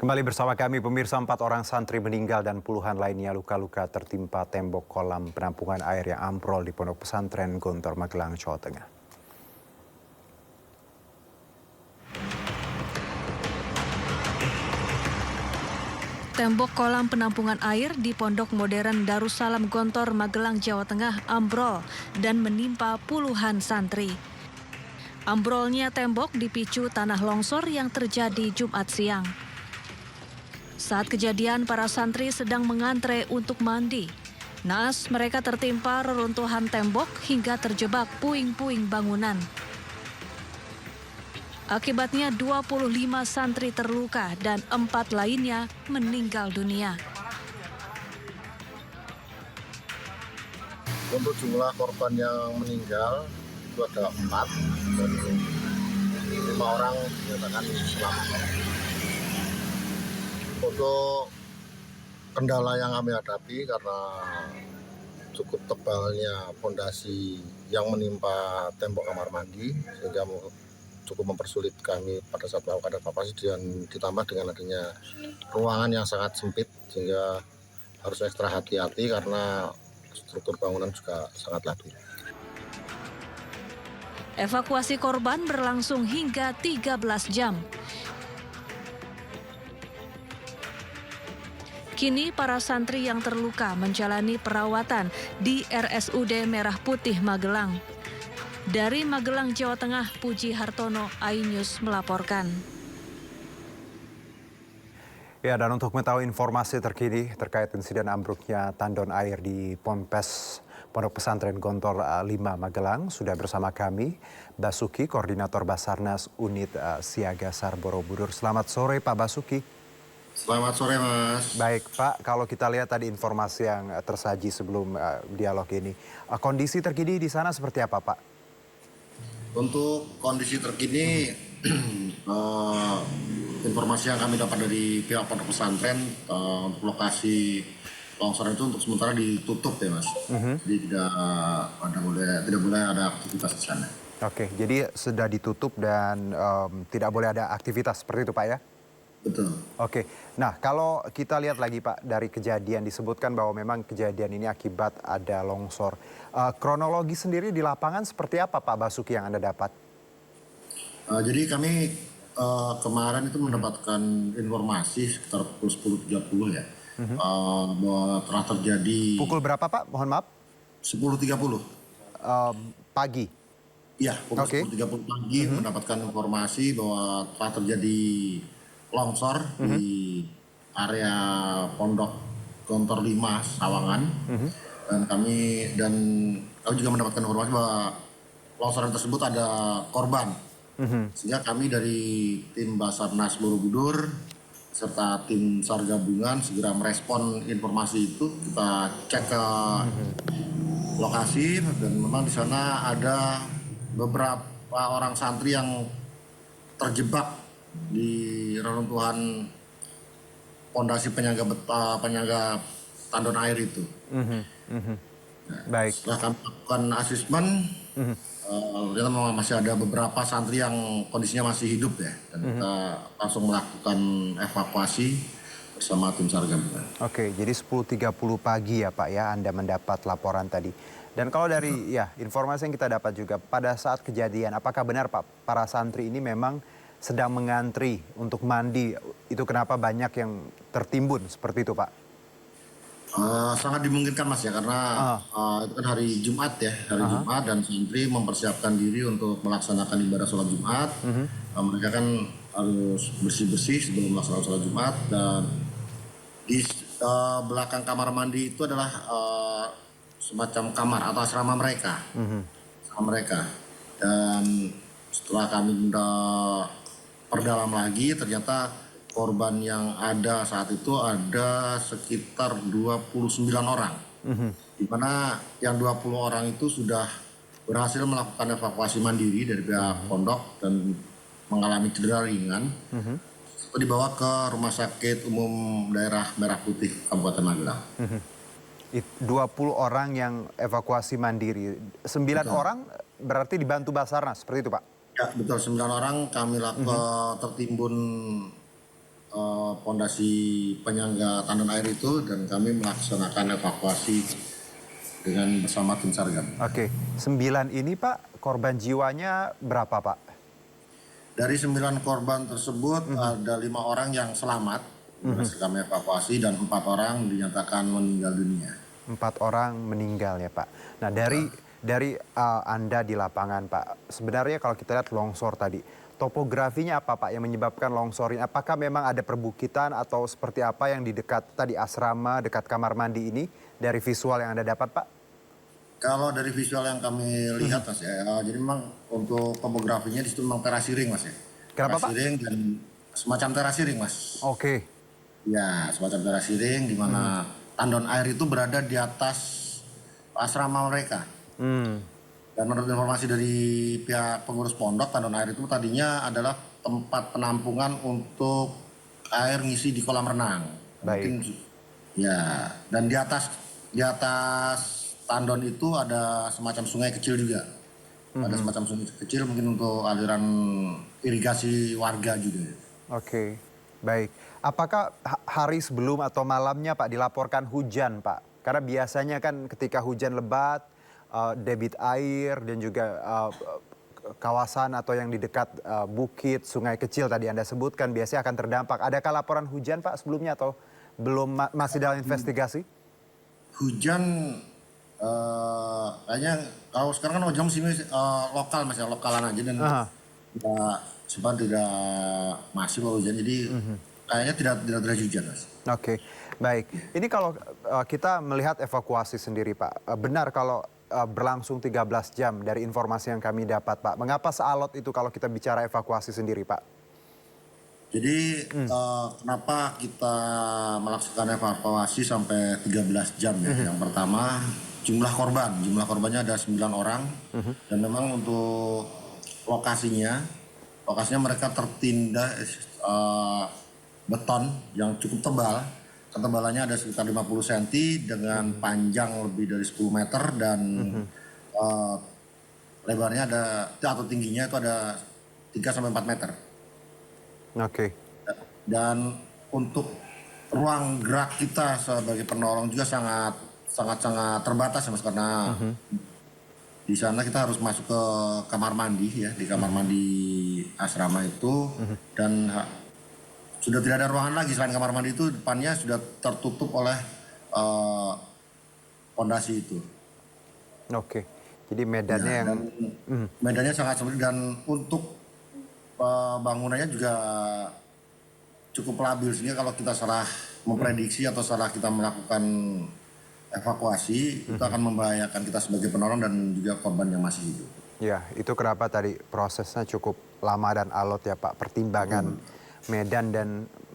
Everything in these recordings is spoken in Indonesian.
Kembali bersama kami, pemirsa, 4 orang santri meninggal dan puluhan lainnya luka-luka tertimpa tembok kolam penampungan air yang ambrol di Pondok Pesantren Gontor, Magelang, Jawa Tengah. Tembok kolam penampungan air di Pondok Modern Darussalam Gontor, Magelang, Jawa Tengah ambrol dan menimpa puluhan santri. Ambrolnya tembok dipicu tanah longsor yang terjadi Jumat siang. Saat kejadian, para santri sedang mengantre untuk mandi. Naas mereka tertimpa reruntuhan tembok hingga terjebak puing-puing bangunan. Akibatnya 25 santri terluka dan 4 lainnya meninggal dunia. Untuk jumlah korban yang meninggal itu ada 4 dan 5 orang dinyatakan selamat. Untuk kendala yang kami hadapi karena cukup tebalnya fondasi yang menimpa tembok kamar mandi sehingga cukup mempersulit kami pada saat melakukan evakuasi, dan ditambah dengan adanya ruangan yang sangat sempit sehingga harus ekstra hati-hati karena struktur bangunan juga sangat labil. Evakuasi korban berlangsung hingga 13 jam. Kini para santri yang terluka menjalani perawatan di RSUD Merah Putih Magelang. Dari Magelang, Jawa Tengah, Puji Hartono, iNews melaporkan. Ya, dan untuk mengetahui informasi terkini terkait insiden ambruknya tandon air di Ponpes Pondok Pesantren Gontor 5 Magelang, sudah bersama kami Basuki, Koordinator Basarnas Unit Siaga SAR Borobudur. Selamat sore Pak Basuki. Selamat sore, Mas. Baik Pak, kalau kita lihat tadi informasi yang tersaji sebelum dialog ini, kondisi terkini di sana seperti apa Pak? Untuk kondisi terkini, informasi yang kami dapat dari pihak pondok pesantren, untuk lokasi longsoran itu untuk sementara ditutup ya, Mas. Jadi tidak boleh ada aktivitas di sana. Oke, jadi sudah ditutup dan tidak boleh ada aktivitas seperti itu Pak ya? Betul. Oke, nah kalau kita lihat lagi Pak, dari kejadian disebutkan bahwa memang kejadian ini akibat ada longsor. Kronologi sendiri di lapangan seperti apa Pak Basuki yang Anda dapat? Jadi kami kemarin itu mendapatkan informasi sekitar pukul 10.30 ya, bahwa telah terjadi. Pukul berapa Pak? Mohon maaf. 10.30. Pagi. Iya, pukul Oke. 10.30 pagi mendapatkan informasi bahwa telah terjadi longsor di area Pondok Gontor 5 Sawangan, dan kami juga mendapatkan informasi bahwa longsoran tersebut ada korban, sehingga kami dari tim Basarnas Borobudur serta tim SAR gabungan segera merespon informasi itu. Kita cek ke lokasi dan memang di sana ada beberapa orang santri yang terjebak di reruntuhan pondasi penyangga tandon air itu. Baik. Setelah kami lakukan asesmen, ternyata memang masih ada beberapa santri yang kondisinya masih hidup ya, dan kita langsung melakukan evakuasi bersama tim SAR gabungan. Oke, jadi 10.30 pagi ya Pak ya Anda mendapat laporan tadi. Dan kalau dari informasi yang kita dapat juga pada saat kejadian, apakah benar Pak para santri ini memang sedang mengantri untuk mandi? Itu kenapa banyak yang tertimbun seperti itu Pak? Sangat dimungkinkan Mas ya, karena itu kan hari Jumat ya, Jumat, dan santri mempersiapkan diri untuk melaksanakan ibadah sholat Jumat. Mereka kan harus bersih-bersih sebelum melaksanakan sholat Jumat, dan di belakang kamar mandi itu adalah semacam kamar atau asrama mereka. Dan setelah kami perdalam lagi, ternyata korban yang ada saat itu ada sekitar 29 orang. Di mana yang 20 orang itu sudah berhasil melakukan evakuasi mandiri dari pihak pondok dan mengalami cedera ringan. Itu dibawa ke Rumah Sakit Umum Daerah Merah Putih Kabupaten Magelang. 20 orang yang evakuasi mandiri, 9 orang berarti dibantu Basarnas, seperti itu Pak? Ya betul, 9 orang kami tertimbun pondasi penyangga tandon air itu dan kami melaksanakan evakuasi dengan bersama tim SAR gabungan. Oke, 9 ini Pak, korban jiwanya berapa Pak? Dari 9 korban tersebut ada 5 orang yang selamat berhasil kami evakuasi dan 4 orang dinyatakan meninggal dunia. 4 orang meninggal ya Pak. Nah dari Anda di lapangan Pak, sebenarnya kalau kita lihat longsor tadi, topografinya apa Pak yang menyebabkan longsor ini? Apakah memang ada perbukitan atau seperti apa yang di dekat tadi asrama, dekat kamar mandi ini dari visual yang Anda dapat Pak? Kalau dari visual yang kami lihat Mas ya, jadi memang untuk topografinya di situ memang terasiring Mas ya. Kenapa Pak? Terasiring dan semacam terasiring Mas. Oke. Ya, semacam terasiring di mana tandon air itu berada di atas asrama mereka. Dan menurut informasi dari pihak pengurus pondok, tandon air itu tadinya adalah tempat penampungan untuk air ngisi di kolam renang. Baik. Mungkin, ya, dan di atas tandon itu ada semacam sungai kecil juga. Ada semacam sungai kecil mungkin untuk aliran irigasi warga juga. Oke, baik. Apakah hari sebelum atau malamnya Pak dilaporkan hujan Pak? Karena biasanya kan ketika hujan lebat, debit air dan juga kawasan atau yang di dekat bukit, sungai kecil tadi Anda sebutkan biasanya akan terdampak. Adakah laporan hujan Pak sebelumnya atau belum masih dalam investigasi? Hujan kayaknya kalau sekarang kan hujan musim lokal Mas ya, lokalan aja dan tidak masif hujan jadi kayaknya tidak ada hujan Mas. Oke, baik. Ini kalau kita melihat evakuasi sendiri Pak, benar kalau berlangsung 13 jam dari informasi yang kami dapat Pak. Mengapa sealot itu kalau kita bicara evakuasi sendiri Pak? Jadi kenapa kita melaksanakan evakuasi sampai 13 jam ya? Yang pertama jumlah korbannya ada 9 orang dan memang untuk lokasinya mereka tertindas beton yang cukup tebal. Ketebalannya ada sekitar 50 cm dengan panjang lebih dari 10 meter dan lebarnya atau tingginya itu ada 3-4 meter. Oke. Dan untuk ruang gerak kita sebagai penolong juga sangat terbatas ya Mas karena di sana kita harus masuk ke kamar mandi ya, di kamar mandi asrama itu dan sudah tidak ada ruangan lagi selain kamar mandi itu, depannya sudah tertutup oleh pondasi itu. Oke. Jadi medannya Ya, yang medannya sangat sulit dan untuk bangunannya juga cukup labil sehingga kalau kita salah memprediksi atau salah kita melakukan evakuasi itu akan membahayakan kita sebagai penolong dan juga korban yang masih hidup. ya, itu kenapa tadi prosesnya cukup lama dan alot ya Pak, pertimbangan medan dan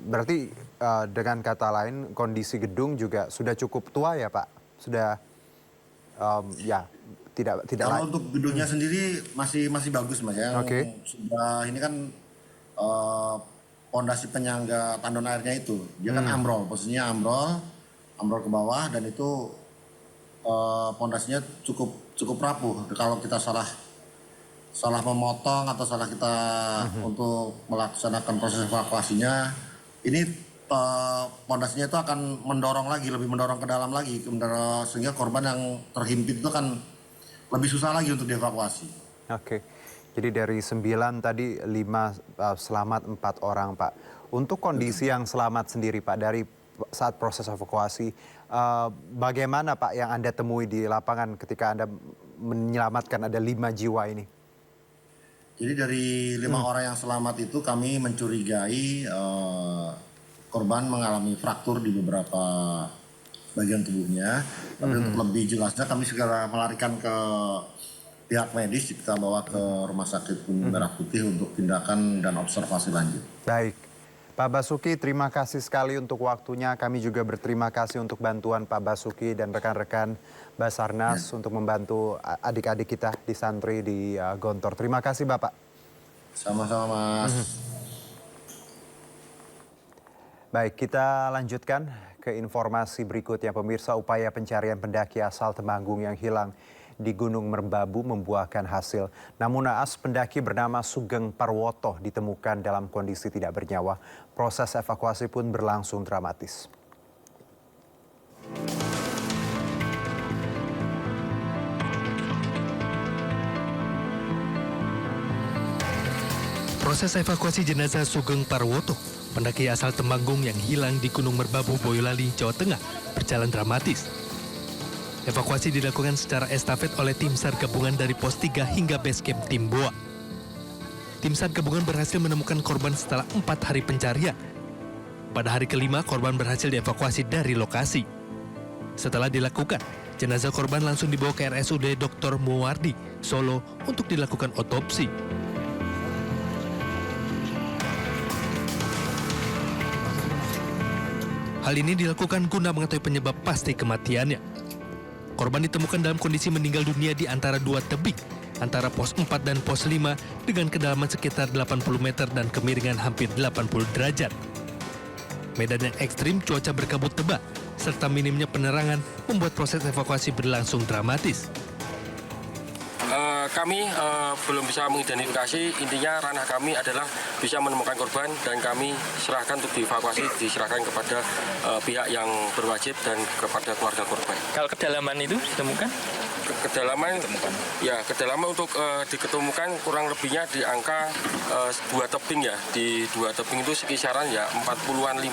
berarti dengan kata lain kondisi gedung juga sudah cukup tua ya Pak. Sudah ya tidak Kalau untuk gedungnya sendiri masih bagus Mas ya. Oke. Sudah ini kan pondasi penyangga tandon airnya itu dia kan ambrol, posisinya ambrol ke bawah dan itu pondasinya cukup rapuh. Kalau kita salah memotong atau salah kita untuk melaksanakan proses evakuasinya, ini pondasinya itu akan lebih mendorong ke dalam lagi, sehingga korban yang terhimpit itu akan lebih susah lagi untuk dievakuasi. Oke. Jadi dari 9 tadi 5 selamat 4 orang Pak. Untuk kondisi yang selamat sendiri Pak dari saat proses evakuasi, bagaimana Pak yang Anda temui di lapangan ketika Anda menyelamatkan ada 5 jiwa ini? Jadi dari 5 orang yang selamat itu kami mencurigai korban mengalami fraktur di beberapa bagian tubuhnya. Tapi untuk lebih jelasnya kami segera melarikan ke pihak medis, kita bawa ke Rumah Sakit Merah Putih untuk tindakan dan observasi lanjut. Baik. Pak Basuki, terima kasih sekali untuk waktunya. Kami juga berterima kasih untuk bantuan Pak Basuki dan rekan-rekan Basarnas untuk membantu adik-adik kita di santri di Gontor. Terima kasih Bapak. Sama-sama Mas. Baik, kita lanjutkan ke informasi berikutnya. Pemirsa, upaya pencarian pendaki asal Temanggung yang hilang di Gunung Merbabu membuahkan hasil. Namun naas pendaki bernama Sugeng Parwoto ditemukan dalam kondisi tidak bernyawa. Proses evakuasi pun berlangsung dramatis. Proses evakuasi jenazah Sugeng Parwoto, pendaki asal Temanggung yang hilang di Gunung Merbabu, Boyolali, Jawa Tengah, berjalan dramatis. Evakuasi dilakukan secara estafet oleh tim SAR gabungan dari Pos 3 hingga base camp Tim Boa. Tim SAR gabungan berhasil menemukan korban setelah 4 hari pencarian. Pada hari kelima, korban berhasil dievakuasi dari lokasi. Setelah dilakukan, jenazah korban langsung dibawa ke RSUD Dr. Muwardi, Solo untuk dilakukan otopsi. Hal ini dilakukan guna mengetahui penyebab pasti kematiannya. Korban ditemukan dalam kondisi meninggal dunia di antara 2 tebing, antara pos 4 dan pos 5 dengan kedalaman sekitar 80 meter dan kemiringan hampir 80 derajat. Medan yang ekstrim, cuaca berkabut tebal, serta minimnya penerangan membuat proses evakuasi berlangsung dramatis. Kami belum bisa mengidentifikasi, intinya ranah kami adalah bisa menemukan korban dan kami serahkan untuk dievakuasi, diserahkan kepada pihak yang berwajib dan kepada keluarga korban. Kalau kedalaman itu ditemukan? Kedalaman untuk diketemukan kurang lebihnya di angka 2 tebing ya. Di 2 tebing itu sekisaran ya 40-an 5.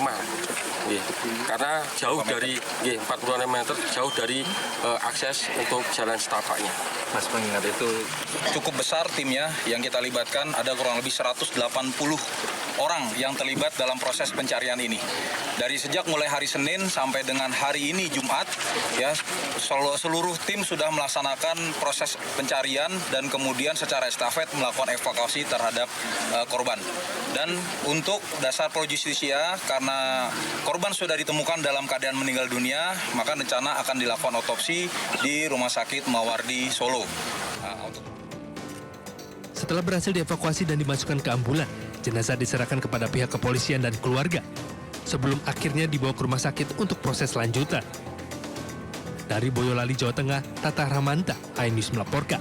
Karena jauh dari 40-an meter, jauh dari akses untuk jalan setapaknya. Mas mengingat itu cukup besar timnya yang kita libatkan, ada kurang lebih 180 orang yang terlibat dalam proses pencarian ini. Dari sejak mulai hari Senin sampai dengan hari ini Jumat, ya seluruh tim sudah melaksanakan proses pencarian dan kemudian secara estafet melakukan evakuasi terhadap korban. Dan untuk dasar pro justisia, karena korban sudah ditemukan dalam keadaan meninggal dunia, maka rencana akan dilakukan otopsi di Rumah Sakit Mawardi, Solo. Setelah berhasil dievakuasi dan dimasukkan ke ambulan, jenazah diserahkan kepada pihak kepolisian dan keluarga, sebelum akhirnya dibawa ke rumah sakit untuk proses lanjutan. Dari Boyolali, Jawa Tengah, Tata Ramanta, iNews melaporkan.